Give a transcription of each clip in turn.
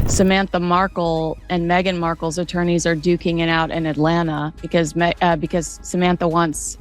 Samantha Markle and Meghan Markle's attorneys are duking it out in Atlanta because Samantha wants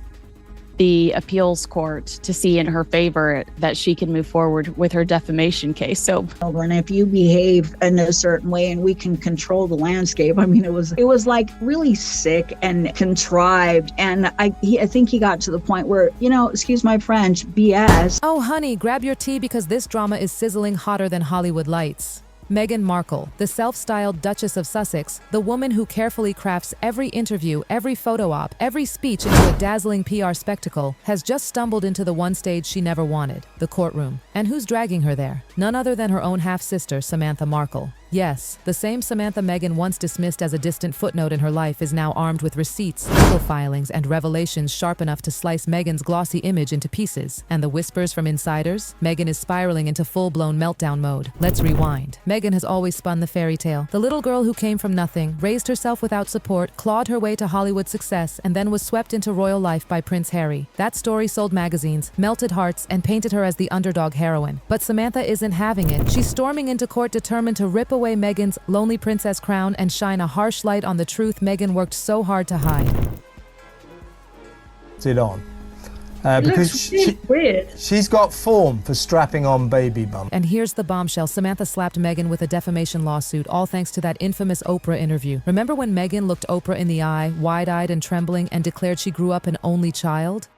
the appeals court to see in her favor that she can move forward with her defamation case. So, and if you behave in a certain way and we can control the landscape, I mean, it was like really sick and contrived. And I think he got to the point where, excuse my French, BS. Oh, honey, grab your tea because this drama is sizzling hotter than Hollywood lights. Meghan Markle, the self-styled Duchess of Sussex, the woman who carefully crafts every interview, every photo op, every speech into a dazzling PR spectacle, has just stumbled into the one stage she never wanted, the courtroom. And who's dragging her there? None other than her own half-sister, Samantha Markle. Yes, the same Samantha Meghan once dismissed as a distant footnote in her life is now armed with receipts, legal filings, and revelations sharp enough to slice Meghan's glossy image into pieces. And the whispers from insiders? Meghan is spiraling into full-blown meltdown mode. Let's rewind. Meghan has always spun the fairy tale. The little girl who came from nothing, raised herself without support, clawed her way to Hollywood success, and then was swept into royal life by Prince Harry. That story sold magazines, melted hearts, and painted her as the underdog heroine. But Samantha isn't having it. She's storming into court determined to rip away Meghan's lonely princess crown and shine a harsh light on the truth Meghan worked so hard to hide. It on. Because she's got form for strapping on baby bump. And here's the bombshell. Samantha slapped Meghan with a defamation lawsuit, all thanks to that infamous Oprah interview. Remember when Meghan looked Oprah in the eye, wide-eyed and trembling, and declared she grew up an only child?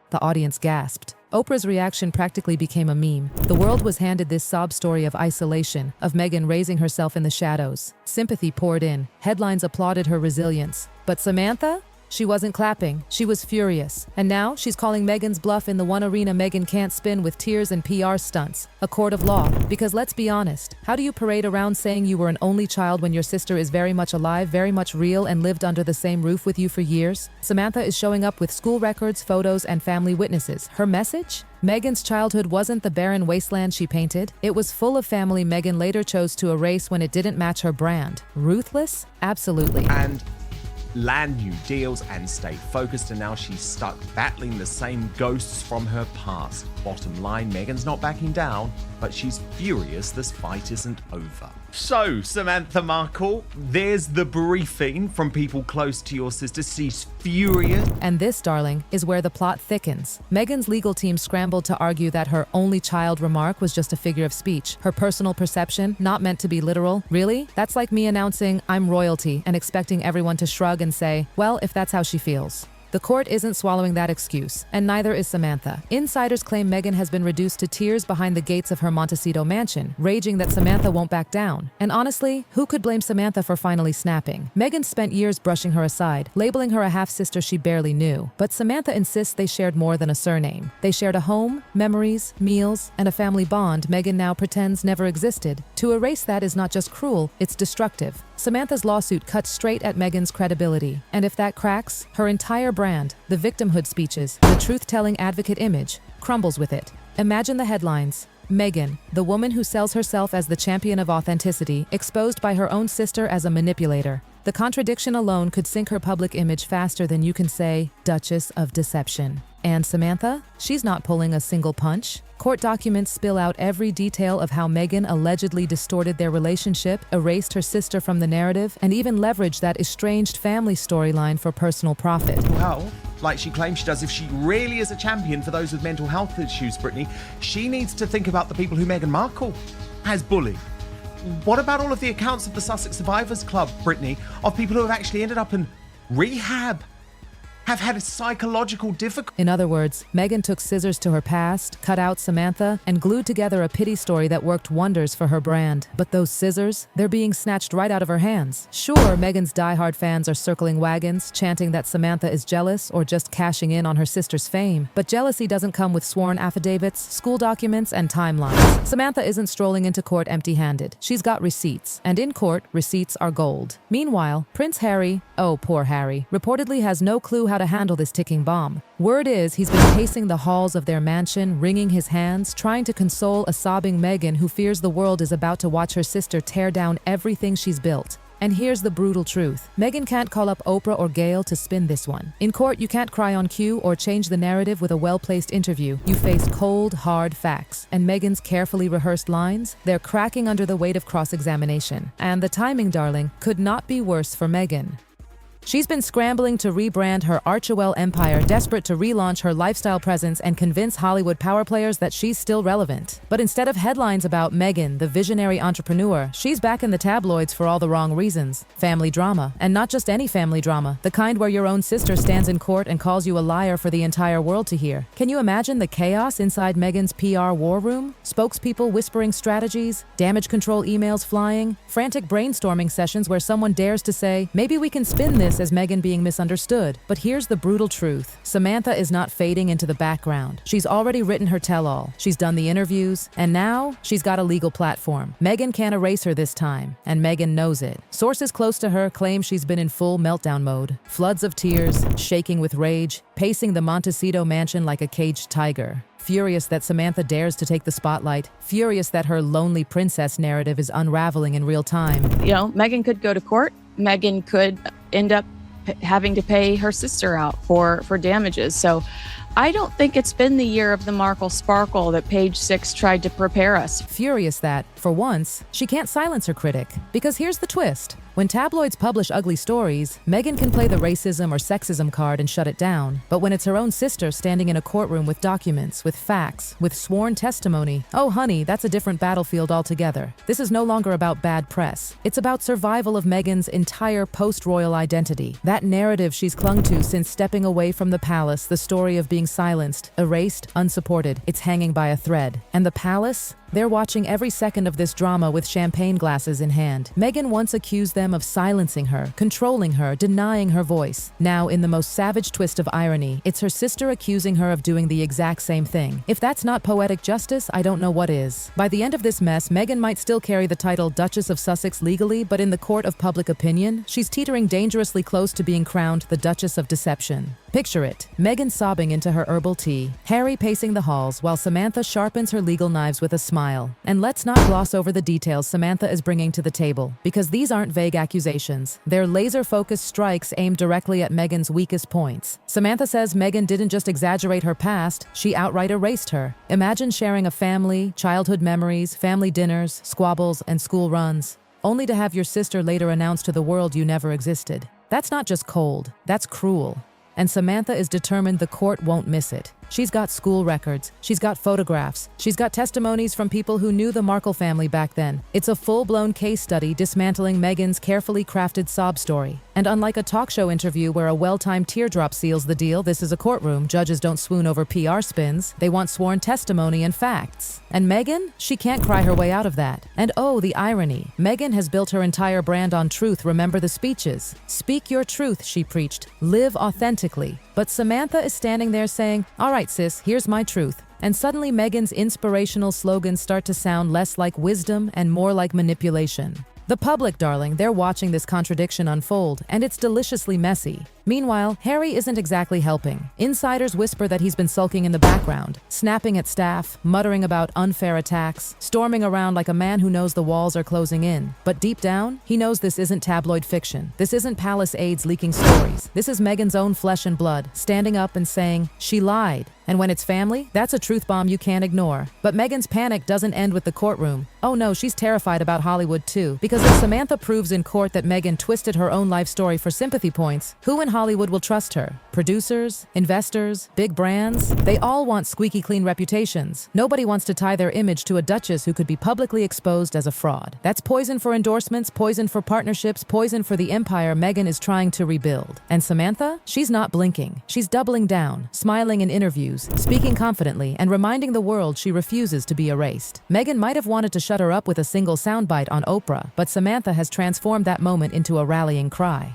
The audience gasped. Oprah's reaction practically became a meme. The world was handed this sob story of isolation, of Meghan raising herself in the shadows. Sympathy poured in. Headlines applauded her resilience. But Samantha? She wasn't clapping. She was furious. And now she's calling Meghan's bluff in the one arena Meghan can't spin with tears and PR stunts. A court of law. Because let's be honest, how do you parade around saying you were an only child when your sister is very much alive, very much real, and lived under the same roof with you for years? Samantha is showing up with school records, photos, and family witnesses. Her message? Meghan's childhood wasn't the barren wasteland she painted. It was full of family Meghan later chose to erase when it didn't match her brand. Ruthless? Absolutely. And land new deals and stay focused, and now she's stuck battling the same ghosts from her past. Bottom line, Meghan's not backing down, but she's furious this fight isn't over. So, Samantha Markle, there's the briefing from people close to your sister. She's furious. And this, darling, is where the plot thickens. Meghan's legal team scrambled to argue that her only child remark was just a figure of speech. Her personal perception, not meant to be literal. Really? That's like me announcing I'm royalty and expecting everyone to shrug and say, well, if that's how she feels. The court isn't swallowing that excuse, and neither is Samantha. Insiders claim Meghan has been reduced to tears behind the gates of her Montecito mansion, raging that Samantha won't back down. And honestly, who could blame Samantha for finally snapping? Meghan spent years brushing her aside, labeling her a half-sister she barely knew. But Samantha insists they shared more than a surname. They shared a home, memories, meals, and a family bond Meghan now pretends never existed. To erase that is not just cruel, it's destructive. Samantha's lawsuit cuts straight at Meghan's credibility. And if that cracks, her entire brand, the victimhood speeches, the truth-telling advocate image, crumbles with it. Imagine the headlines. Meghan, the woman who sells herself as the champion of authenticity, exposed by her own sister as a manipulator. The contradiction alone could sink her public image faster than you can say, Duchess of Deception. And Samantha? She's not pulling a single punch. Court documents spill out every detail of how Meghan allegedly distorted their relationship, erased her sister from the narrative, and even leveraged that estranged family storyline for personal profit. Well, like she claims she does, if she really is a champion for those with mental health issues, Brittany, she needs to think about the people who Meghan Markle has bullied. What about all of the accounts of the Sussex Survivors Club, Brittany, of people who have actually ended up in rehab? Have had a psychological difficulty. In other words, Meghan took scissors to her past, cut out Samantha, and glued together a pity story that worked wonders for her brand. But those scissors, they're being snatched right out of her hands. Sure, Meghan's diehard fans are circling wagons, chanting that Samantha is jealous or just cashing in on her sister's fame. But jealousy doesn't come with sworn affidavits, school documents, and timelines. Samantha isn't strolling into court empty-handed. She's got receipts. And in court, receipts are gold. Meanwhile, Prince Harry, oh poor Harry, reportedly has no clue how to handle this ticking bomb. Word is he's been pacing the halls of their mansion, wringing his hands, trying to console a sobbing Meghan who fears the world is about to watch her sister tear down everything she's built. And here's the brutal truth. Meghan can't call up Oprah or Gayle to spin this one. In court, you can't cry on cue or change the narrative with a well-placed interview. You face cold, hard facts. And Meghan's carefully rehearsed lines, they're cracking under the weight of cross-examination. And the timing, darling, could not be worse for Meghan. She's been scrambling to rebrand her Archewell empire, desperate to relaunch her lifestyle presence and convince Hollywood power players that she's still relevant. But instead of headlines about Meghan, the visionary entrepreneur, she's back in the tabloids for all the wrong reasons. Family drama. And not just any family drama, the kind where your own sister stands in court and calls you a liar for the entire world to hear. Can you imagine the chaos inside Meghan's PR war room? Spokespeople whispering strategies, damage control emails flying, frantic brainstorming sessions where someone dares to say, maybe we can spin this as Meghan being misunderstood. But here's the brutal truth. Samantha is not fading into the background. She's already written her tell-all. She's done the interviews, and now she's got a legal platform. Meghan can't erase her this time, and Meghan knows it. Sources close to her claim she's been in full meltdown mode. Floods of tears, shaking with rage, pacing the Montecito mansion like a caged tiger. Furious that Samantha dares to take the spotlight. Furious that her lonely princess narrative is unraveling in real time. Meghan could go to court. Meghan could end up having to pay her sister out for damages. So I don't think it's been the year of the Markle sparkle that Page Six tried to prepare us. Furious that, for once, she can't silence her critic. Because here's the twist. When tabloids publish ugly stories, Meghan can play the racism or sexism card and shut it down. But when it's her own sister standing in a courtroom with documents, with facts, with sworn testimony, oh honey, that's a different battlefield altogether. This is no longer about bad press. It's about survival of Meghan's entire post-royal identity. That narrative she's clung to since stepping away from the palace, the story of being silenced, erased, unsupported. It's hanging by a thread. And the palace? They're watching every second of this drama with champagne glasses in hand. Meghan once accused them of silencing her, controlling her, denying her voice. Now, in the most savage twist of irony, it's her sister accusing her of doing the exact same thing. If that's not poetic justice, I don't know what is. By the end of this mess, Meghan might still carry the title Duchess of Sussex legally, but in the court of public opinion, she's teetering dangerously close to being crowned the Duchess of Deception. Picture it. Meghan sobbing into her herbal tea, Harry pacing the halls while Samantha sharpens her legal knives with a smile. And let's not gloss over the details Samantha is bringing to the table, because these aren't vague accusations. They're laser-focused strikes aimed directly at Meghan's weakest points. Samantha says Meghan didn't just exaggerate her past, she outright erased her. Imagine sharing a family, childhood memories, family dinners, squabbles, and school runs, only to have your sister later announce to the world you never existed. That's not just cold, that's cruel. And Samantha is determined the court won't miss it. She's got school records, she's got photographs, she's got testimonies from people who knew the Markle family back then. It's a full-blown case study dismantling Meghan's carefully crafted sob story. And unlike a talk show interview where a well-timed teardrop seals the deal, this is a courtroom. Judges don't swoon over PR spins. They want sworn testimony and facts. And Meghan? She can't cry her way out of that. And oh, the irony. Meghan has built her entire brand on truth. Remember the speeches. Speak your truth, she preached. Live authentically. But Samantha is standing there saying, all right, sis, here's my truth. And suddenly Meghan's inspirational slogans start to sound less like wisdom and more like manipulation. The public, darling, they're watching this contradiction unfold, and it's deliciously messy. Meanwhile, Harry isn't exactly helping. Insiders whisper that he's been sulking in the background, snapping at staff, muttering about unfair attacks, storming around like a man who knows the walls are closing in. But deep down, he knows this isn't tabloid fiction. This isn't palace aides leaking stories. This is Meghan's own flesh and blood, standing up and saying, she lied. And when it's family, that's a truth bomb you can't ignore. But Meghan's panic doesn't end with the courtroom. Oh no, she's terrified about Hollywood too. Because if Samantha proves in court that Meghan twisted her own life story for sympathy points, who in Hollywood will trust her? Producers, investors, big brands? They all want squeaky clean reputations. Nobody wants to tie their image to a duchess who could be publicly exposed as a fraud. That's poison for endorsements, poison for partnerships, poison for the empire Meghan is trying to rebuild. And Samantha? She's not blinking. She's doubling down, smiling in interviews, speaking confidently, and reminding the world she refuses to be erased. Meghan might have wanted to shut her up with a single soundbite on Oprah, but Samantha has transformed that moment into a rallying cry.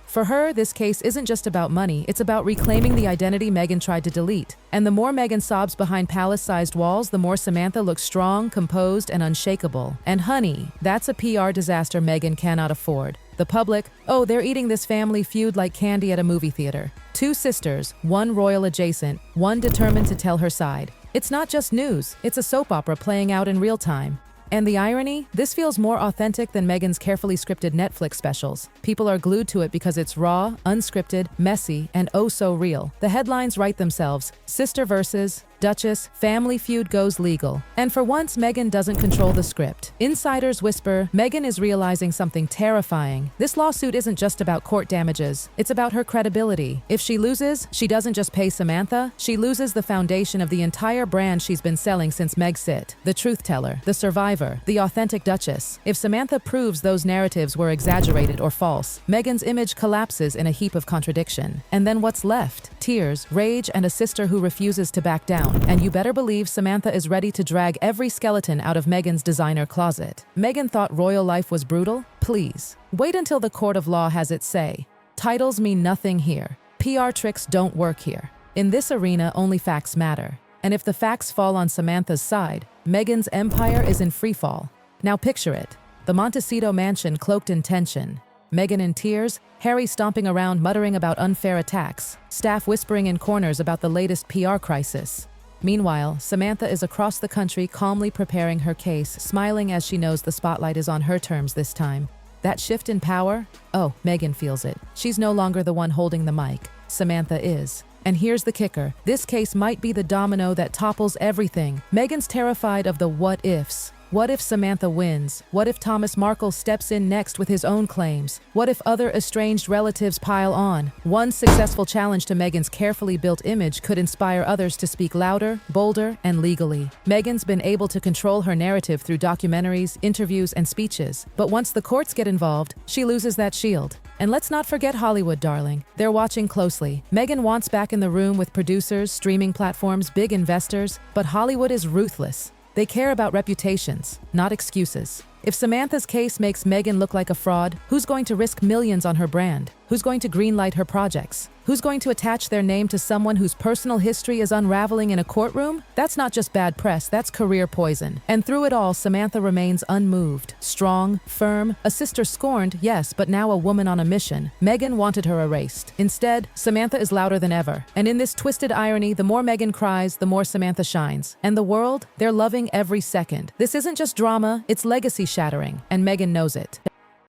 For her, this case isn't just about money, it's about reclaiming the identity Meghan tried to delete. And the more Meghan sobs behind palace-sized walls, the more Samantha looks strong, composed, and unshakable. And honey, that's a PR disaster Meghan cannot afford. The public, oh, they're eating this family feud like candy at a movie theater. Two sisters, one royal adjacent, one determined to tell her side. It's not just news, it's a soap opera playing out in real time. And the irony? This feels more authentic than Meghan's carefully scripted Netflix specials. People are glued to it because it's raw, unscripted, messy, and oh so real. The headlines write themselves: Sister versus Duchess, Family Feud goes legal. And for once, Meghan doesn't control the script. Insiders whisper Meghan is realizing something terrifying. This lawsuit isn't just about court damages. It's about her credibility. If she loses, she doesn't just pay Samantha, she loses the foundation of the entire brand she's been selling since Megxit. The truth teller, the survivor, the authentic Duchess. If Samantha proves those narratives were exaggerated or false, Meghan's image collapses in a heap of contradiction. And then what's left? Tears, rage, and a sister who refuses to back down. And you better believe Samantha is ready to drag every skeleton out of Meghan's designer closet. Meghan thought royal life was brutal? Please. Wait until the court of law has its say. Titles mean nothing here. PR tricks don't work here. In this arena, only facts matter. And if the facts fall on Samantha's side, Meghan's empire is in freefall. Now picture it. The Montecito mansion cloaked in tension. Meghan in tears, Harry stomping around muttering about unfair attacks, staff whispering in corners about the latest PR crisis. Meanwhile, Samantha is across the country calmly preparing her case, smiling as she knows the spotlight is on her terms this time. That shift in power? Oh, Meghan feels it. She's no longer the one holding the mic. Samantha is. And here's the kicker. This case might be the domino that topples everything. Meghan's terrified of the what-ifs. What if Samantha wins? What if Thomas Markle steps in next with his own claims? What if other estranged relatives pile on? One successful challenge to Meghan's carefully built image could inspire others to speak louder, bolder, and legally. Meghan's been able to control her narrative through documentaries, interviews, and speeches. But once the courts get involved, she loses that shield. And let's not forget Hollywood, darling. They're watching closely. Meghan wants back in the room with producers, streaming platforms, big investors, but Hollywood is ruthless. They care about reputations, not excuses. If Samantha's case makes Meghan look like a fraud, who's going to risk millions on her brand? Who's going to greenlight her projects? Who's going to attach their name to someone whose personal history is unraveling in a courtroom? That's not just bad press, that's career poison. And through it all, Samantha remains unmoved, strong, firm, a sister scorned, yes, but now a woman on a mission. Meghan wanted her erased. Instead, Samantha is louder than ever. And in this twisted irony, the more Meghan cries, the more Samantha shines. And the world, they're loving every second. This isn't just drama, it's legacy shattering, and Meghan knows it.